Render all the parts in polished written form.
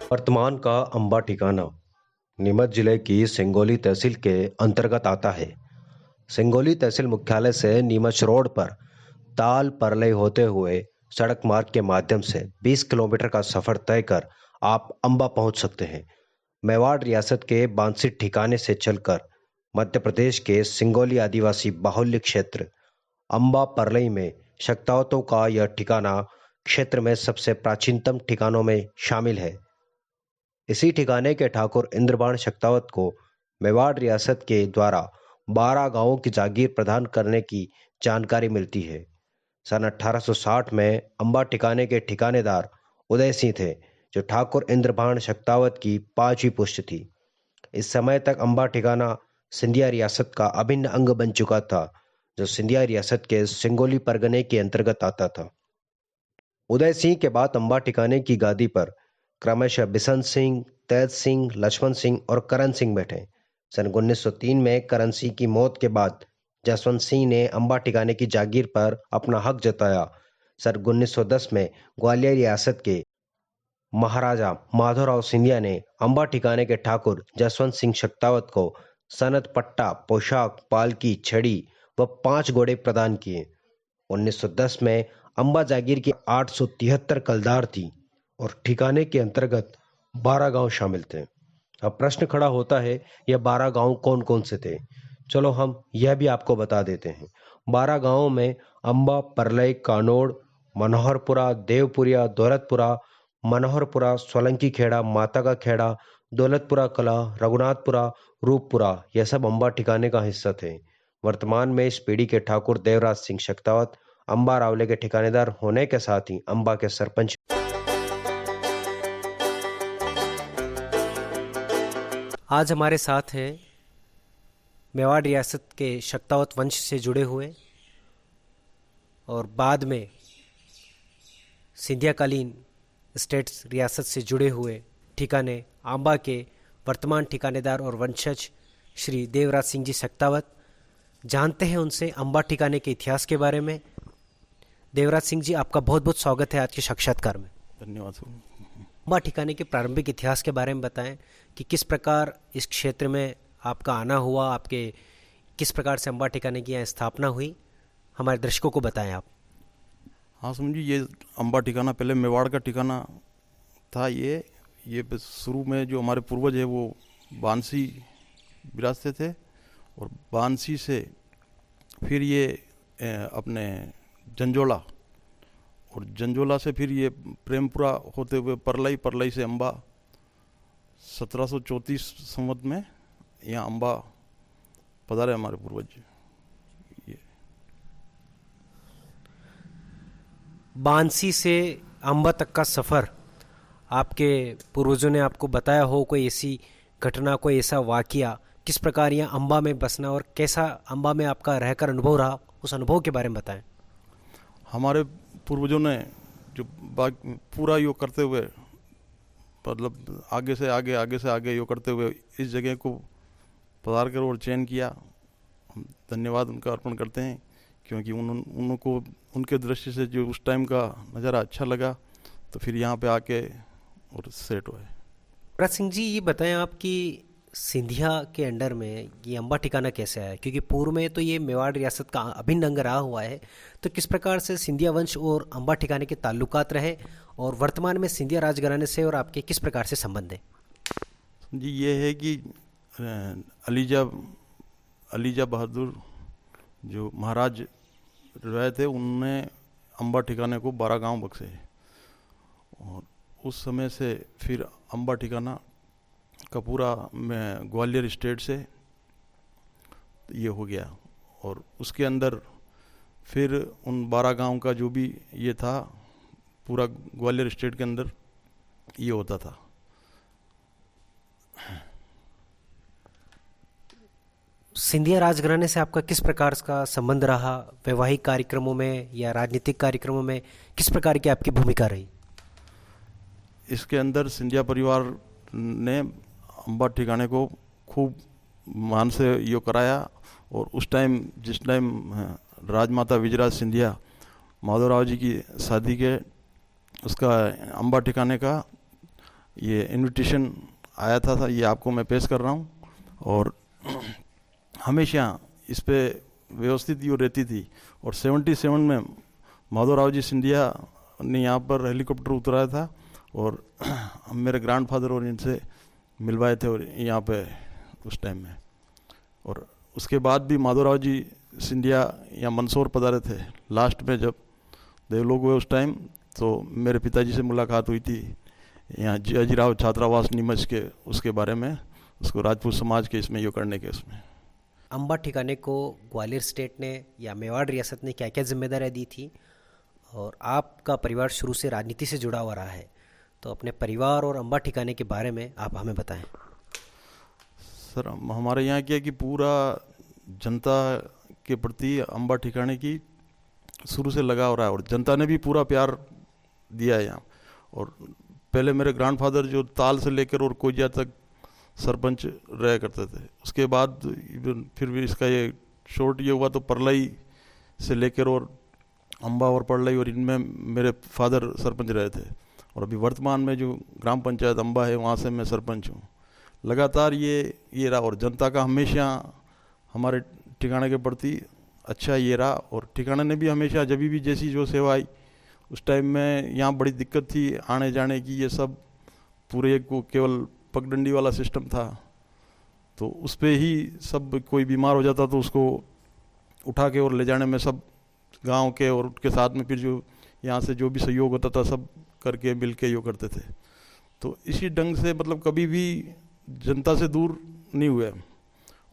वर्तमान का अंबा ठिकाना नीमच जिले की सिंगोली तहसील के अंतर्गत आता है। सिंगोली तहसील मुख्यालय से नीमच रोड पर ताल परलई होते हुए सड़क मार्ग के माध्यम से 20 किलोमीटर का सफर तय कर आप अंबा पहुंच सकते हैं। मेवाड़ रियासत के बांसी ठिकाने से चलकर मध्य प्रदेश के सिंगोली आदिवासी बाहुल्य क्षेत्र अंबा परलई में शक्तावतों का यह ठिकाना क्षेत्र में सबसे प्राचीनतम ठिकानों में शामिल है। इसी ठिकाने के ठाकुर इंद्रबाण शक्तावत को मेवाड़ रियासत के द्वारा 12 गांवों की जागीर प्रदान करने की जानकारी मिलती है। सन 1860 में अंबा ठिकाने के ठिकानेदार उदय सिंह थे, जो ठाकुर इंद्रबाण शक्तावत की 5वीं पुश्त थी। इस समय तक अंबा ठिकाना सिंधिया रियासत का अभिन्न अंग बन चुका था, जो सिंधिया रियासत के सिंगोली परगने के अंतर्गत आता था। उदय सिंह के बाद अंबा ठिकाने की गादी पर क्रमशः बिशन सिंह, तेज सिंह, लक्ष्मण सिंह और करण सिंह बैठे। सन 1903 में करण सिंह की मौत के बाद जसवंत सिंह ने अंबा ठिकाने की जागीर पर अपना हक जताया। सन 1910 में ग्वालियर रियासत के महाराजा माधवराव सिंधिया ने अंबा ठिकाने के ठाकुर जसवंत सिंह शक्तावत को सनद पट्टा, पोशाक, पालकी, छड़ी व 5 घोड़े प्रदान किए। 1910 में अंबा जागीर की 873 कलदार थी और ठिकाने के अंतर्गत 12 गांव शामिल थे। अब प्रश्न खड़ा होता है, यह 12 गांव कौन कौन से थे? चलो हम यह भी आपको बता देते हैं। 12 गांवों में अंबा, परलई, कानोड़, मनोहरपुरा, देवपुरिया, दौलतपुरा, मनोहरपुरा, सोलंकी खेड़ा, माता का खेड़ा, दौलतपुरा कला, रघुनाथपुरा, रूपपुरा, यह सब अंबा ठिकाने का हिस्सा थे। वर्तमान में इस पीढ़ी के ठाकुर देवराज सिंह शक्तावत अंबा रावले के ठिकानेदार होने के साथ ही अंबा के सरपंच। आज हमारे साथ हैं मेवाड़ रियासत के शक्तावत वंश से जुड़े हुए और बाद में सिंधियाकालीन स्टेट्स रियासत से जुड़े हुए ठिकाने अंबा के वर्तमान ठिकानेदार और वंशज श्री देवराज सिंह जी शक्तावत। जानते हैं उनसे अंबा ठिकाने के इतिहास के बारे में। देवराज सिंह जी, आपका बहुत बहुत स्वागत है आज के साक्षात्कार में। धन्यवाद। अंबा ठिकाने के प्रारंभिक इतिहास के बारे में बताएं कि किस प्रकार इस क्षेत्र में आपका आना हुआ, आपके किस प्रकार से अंबा ठिकाने की यहाँ स्थापना हुई, हमारे दर्शकों को बताएं आप। हाँ समझिए, ये अंबा ठिकाना पहले मेवाड़ का ठिकाना था। ये शुरू में जो हमारे पूर्वज है वो बांसी विरासते थे और बांसी से फिर ये अपने जंजोला और जंजोला से फिर ये प्रेमपुरा होते हुए परलई, परलई से अंबा 1734 संवत में यहाँ अंबा पधारे हमारे पूर्वज। ये बांसी से अंबा तक का सफ़र आपके पूर्वजों ने आपको बताया हो, कोई ऐसी घटना, कोई ऐसा वाकया, किस प्रकार यहाँ अंबा में बसना और कैसा अंबा में आपका रहकर अनुभव रहा, उस अनुभव के बारे में बताएं। हमारे पूर्वजों ने जो पूरा यो करते हुए, मतलब आगे से आगे, आगे से आगे यो करते हुए इस जगह को पधार कर और चयन किया। हम धन्यवाद उनका अर्पण करते हैं, क्योंकि उनको उनके दृष्टि से जो उस टाइम का नज़ारा अच्छा लगा, तो फिर यहाँ पे आके और सेट हुए। राज सिंह जी, ये बताएं आप कि सिंधिया के अंडर में ये अंबा ठिकाना कैसे आया, क्योंकि पूर्व में तो ये मेवाड़ रियासत का अभिन्न अंग रहा हुआ है, तो किस प्रकार से सिंधिया वंश और अंबा ठिकाने के ताल्लुकात रहे और वर्तमान में सिंधिया राजघराने से और आपके किस प्रकार से संबंध है? जी, ये है कि अलीजा बहादुर जो महाराज रहे थे, उनने अंबा ठिकाने को 12 गांव बख्शे और उस समय से फिर अंबा ठिकाना का पूरा में ग्वालियर स्टेट से ये हो गया और उसके अंदर फिर उन 12 गांव का जो भी ये था, पूरा ग्वालियर स्टेट के अंदर ये होता था। सिंधिया राजघराने से आपका किस प्रकार का संबंध रहा? वैवाहिक कार्यक्रमों में या राजनीतिक कार्यक्रमों में किस प्रकार की आपकी भूमिका रही? इसके अंदर सिंधिया परिवार ने अंबा ठिकाने को खूब मान से यो कराया और उस टाइम जिस टाइम राजमाता विजयराज सिंधिया माधवराव जी की शादी के उसका अंबा ठिकाने का ये इनविटेशन आया था ये आपको मैं पेश कर रहा हूँ। और हमेशा इस पे व्यवस्थित यो रहती थी। और 77 में माधवराव जी सिंधिया ने यहाँ पर हेलीकॉप्टर उतराया था और मेरे ग्रैंडफादर और इनसे मिलवाए थे और यहाँ पे उस टाइम में। और उसके बाद भी माधवराव जी सिंधिया यहाँ मंदसौर पधारे थे लास्ट में जब देवलोक हुए उस टाइम। तो मेरे पिताजी से मुलाकात हुई थी यहाँ अजीराव छात्रावास नीमच के उसके बारे में, उसको राजपूत समाज के इसमें यो करने के उसमें। अम्बा ठिकाने को ग्वालियर स्टेट ने या मेवाड़ रियासत ने क्या क्या जिम्मेदारियां दी थी, और आपका परिवार शुरू से राजनीति से जुड़ा हुआ रहा है, तो अपने परिवार और अम्बा ठिकाने के बारे में आप हमें बताएं। सर हमारे यहाँ क्या कि पूरा जनता के प्रति अम्बा ठिकाने की शुरू से लगा हो रहा है और जनता ने भी पूरा प्यार दिया है यहाँ। और पहले मेरे ग्रैंडफादर जो ताल से लेकर और कोजिया तक सरपंच रह करते थे, उसके बाद फिर भी इसका ये शॉर्ट ये हुआ तो परलई से लेकर और अम्बा और परलई और इनमें मेरे फादर सरपंच रहे थे। और अभी वर्तमान में जो ग्राम पंचायत अम्बा है वहाँ से मैं सरपंच हूँ। लगातार ये रहा और जनता का हमेशा हमारे ठिकाने के प्रति अच्छा ये रहा। और ठिकाने ने भी हमेशा जब भी जैसी जो सेवा आई उस टाइम में यहाँ बड़ी दिक्कत थी आने जाने की, ये सब पूरे को केवल पगडंडी वाला सिस्टम था, तो उस पे ही सब कोई बीमार हो जाता तो उसको उठा के और ले जाने में सब गांव के और उसके साथ में फिर जो यहाँ से जो भी सहयोग होता था सब करके मिल के यो करते थे। तो इसी ढंग से मतलब कभी भी जनता से दूर नहीं हुए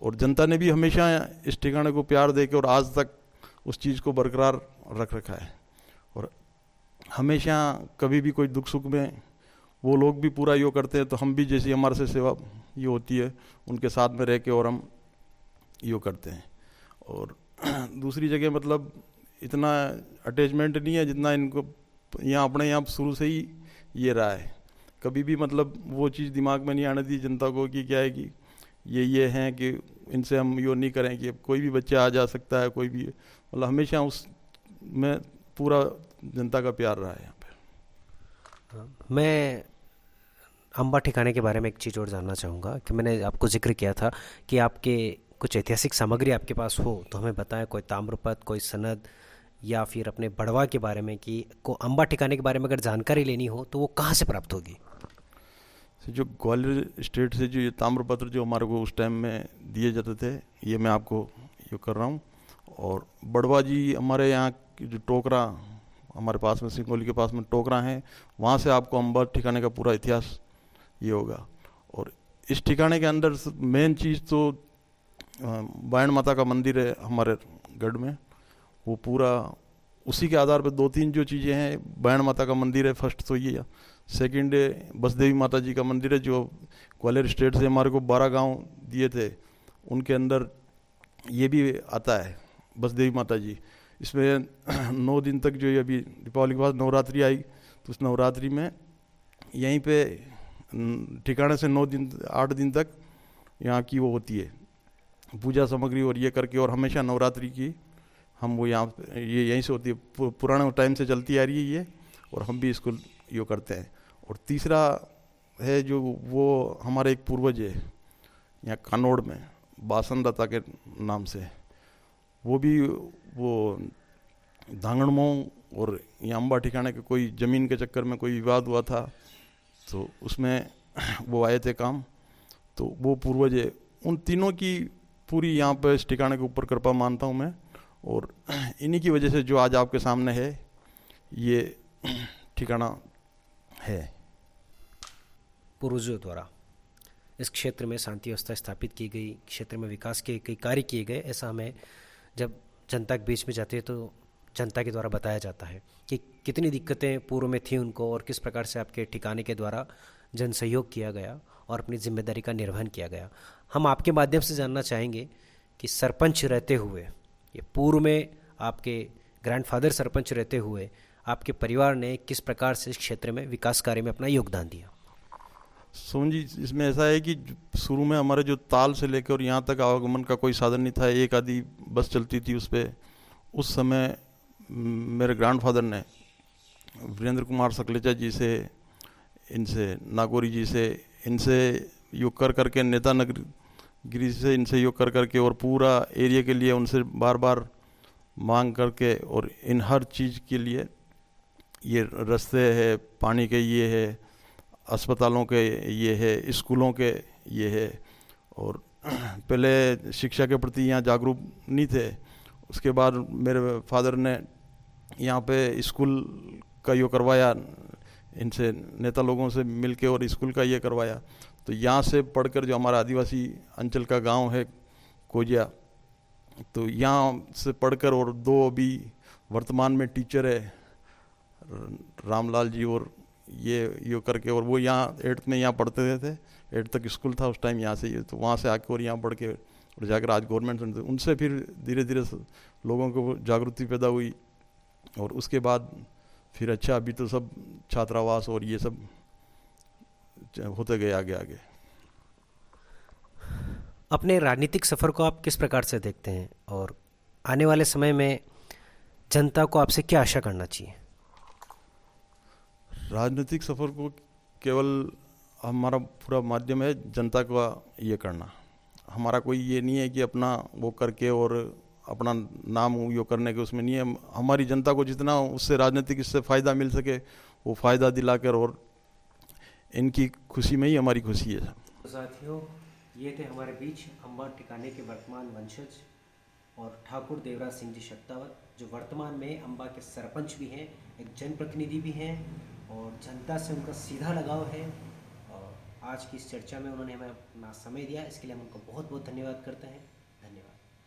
और जनता ने भी हमेशा इस ठिकाने को प्यार दे के और आज तक उस चीज़ को बरकरार रख रखा है। और हमेशा कभी भी कोई दुख सुख में वो लोग भी पूरा यो करते हैं, तो हम भी जैसी हमारे से सेवा ये होती है उनके साथ में रह के और हम यो करते हैं। और दूसरी जगह मतलब इतना अटैचमेंट नहीं है जितना इनको यहाँ अपने यहाँ शुरू से ही ये रहा है। कभी भी मतलब वो चीज़ दिमाग में नहीं आने दी जनता को कि क्या है कि ये हैं कि इनसे हम यो नहीं करें कि कोई भी बच्चा आ जा सकता है, कोई भी मतलब हमेशा उस में पूरा जनता का प्यार रहा है यहाँ पे। मैं अम्बा ठिकाने के बारे में एक चीज़ और जानना चाहूँगा कि मैंने आपको जिक्र किया था कि आपके कुछ ऐतिहासिक सामग्री आपके पास हो तो हमें बताएं, कोई ताम्रपत्र, कोई सनद या फिर अपने बड़वा के बारे में कि को अम्बा ठिकाने के बारे में अगर जानकारी लेनी हो तो वो कहाँ से प्राप्त होगी। जो ग्वालियर स्टेट से जो ये ताम्रपत्र जो हमारे को उस टाइम में दिए जाते थे ये मैं आपको ये कर रहा हूँ। और बड़वा जी हमारे यहाँ की जो टोकरा हमारे पास में सिंगोली के पास में टोकरा है, वहाँ से आपको अम्बा ठिकाने का पूरा इतिहास ये होगा। और इस ठिकाने के अंदर मेन चीज़ तो बायण माता का मंदिर है हमारे गढ़ में, वो पूरा उसी के आधार पर दो तीन जो चीज़ें हैं, बायण माता का मंदिर है फर्स्ट तो ये, सेकंड बसदेवी माता जी का मंदिर है जो ग्वालियर स्टेट से हमारे को 12 गांव दिए थे उनके अंदर ये भी आता है बसदेवी माता जी। इसमें 9 दिन तक जो ये अभी दीपावली के बाद नवरात्रि आई तो उस नवरात्रि में यहीं पे ठिकाने से 8 दिन तक यहाँ की वो होती है पूजा सामग्री और ये करके, और हमेशा नवरात्रि की हम वो यहाँ ये यहीं से होती है, पुराने टाइम से चलती आ रही है ये, और हम भी इसको यो करते हैं। और तीसरा है जो वो हमारे एक पूर्वज है यहाँ कानोड़ में बासन दत्ता के नाम से, वो भी वो धांगड़मो और यहाँ अम्बा ठिकाने के कोई ज़मीन के चक्कर में कोई विवाद हुआ था तो उसमें वो आए थे काम, तो वो पूर्वज है। उन तीनों की पूरी यहाँ पर इस ठिकाने के ऊपर कृपा मानता हूँ मैं, और इन्हीं की वजह से जो आज आपके सामने है ये ठिकाना है। पूर्वजों द्वारा इस क्षेत्र में शांति व्यवस्था स्थापित की गई, क्षेत्र में विकास के कई कार्य किए गए, ऐसा हमें जब जनता के बीच में जाते हैं तो जनता के द्वारा बताया जाता है कि कितनी दिक्कतें पूर्व में थी उनको और किस प्रकार से आपके ठिकाने के द्वारा जन सहयोग किया गया और अपनी जिम्मेदारी का निर्वहन किया गया। हम आपके माध्यम से जानना चाहेंगे कि सरपंच रहते हुए, ये पूर्व में आपके ग्रैंडफादर सरपंच रहते हुए आपके परिवार ने किस प्रकार से इस क्षेत्र में विकास कार्य में अपना योगदान दिया। सोन जी, इसमें ऐसा है कि शुरू में हमारे जो ताल से लेकर यहाँ तक आवागमन का कोई साधन नहीं था, एक आधी बस चलती थी उस पर। उस समय मेरे ग्रैंडफादर ने वीरेंद्र कुमार सकलेचा जी से इनसे नागौरी जी से, इनसे योग कर करके, नेता नगरी से इनसे योग कर करके, और पूरा एरिया के लिए उनसे बार बार मांग करके, और इन हर चीज़ के लिए, ये रास्ते है, पानी के ये है, अस्पतालों के ये है, स्कूलों के ये है, और पहले शिक्षा के प्रति यहाँ जागरूक नहीं थे। उसके बाद मेरे फादर ने यहाँ पे स्कूल का ये करवाया, इनसे नेता लोगों से मिलके, और स्कूल का ये करवाया। तो यहाँ से पढ़कर जो हमारा आदिवासी अंचल का गांव है कोजिया, तो यहाँ से पढ़कर, और 2 अभी वर्तमान में टीचर है, रामलाल जी और ये करके, और वो यहाँ 8th में यहाँ पढ़ते थे, 8th तक स्कूल था उस टाइम यहाँ से, तो वहाँ से आके और यहाँ पढ़ के और जाकर आज गवर्नमेंट, उनसे फिर धीरे धीरे लोगों को जागृति पैदा हुई। और उसके बाद फिर अच्छा, अभी तो सब छात्रावास और ये सब होते गए आगे आगे। अपने राजनीतिक सफ़र को आप किस प्रकार से देखते हैं, और आने वाले समय में जनता को आपसे क्या आशा करना चाहिए? राजनीतिक सफ़र को केवल हमारा पूरा माध्यम है जनता का ये करना। हमारा कोई ये नहीं है कि अपना वो करके और अपना नाम यो करने के उसमें नहीं है। हमारी जनता को जितना उससे राजनीतिक इससे फ़ायदा मिल सके वो फ़ायदा दिलाकर, और इनकी खुशी में ही हमारी खुशी है। साथियों, ये थे हमारे बीच अम्बा टिकाने के वर्तमान वंशज और ठाकुर देवराज सिंह जी शक्तावत, जो वर्तमान में अम्बा के सरपंच भी हैं, एक जनप्रतिनिधि भी हैं, और जनता से उनका सीधा लगाव है। और आज की इस चर्चा में उन्होंने हमें अपना समय दिया, इसके लिए हम उनको बहुत बहुत धन्यवाद करते हैं।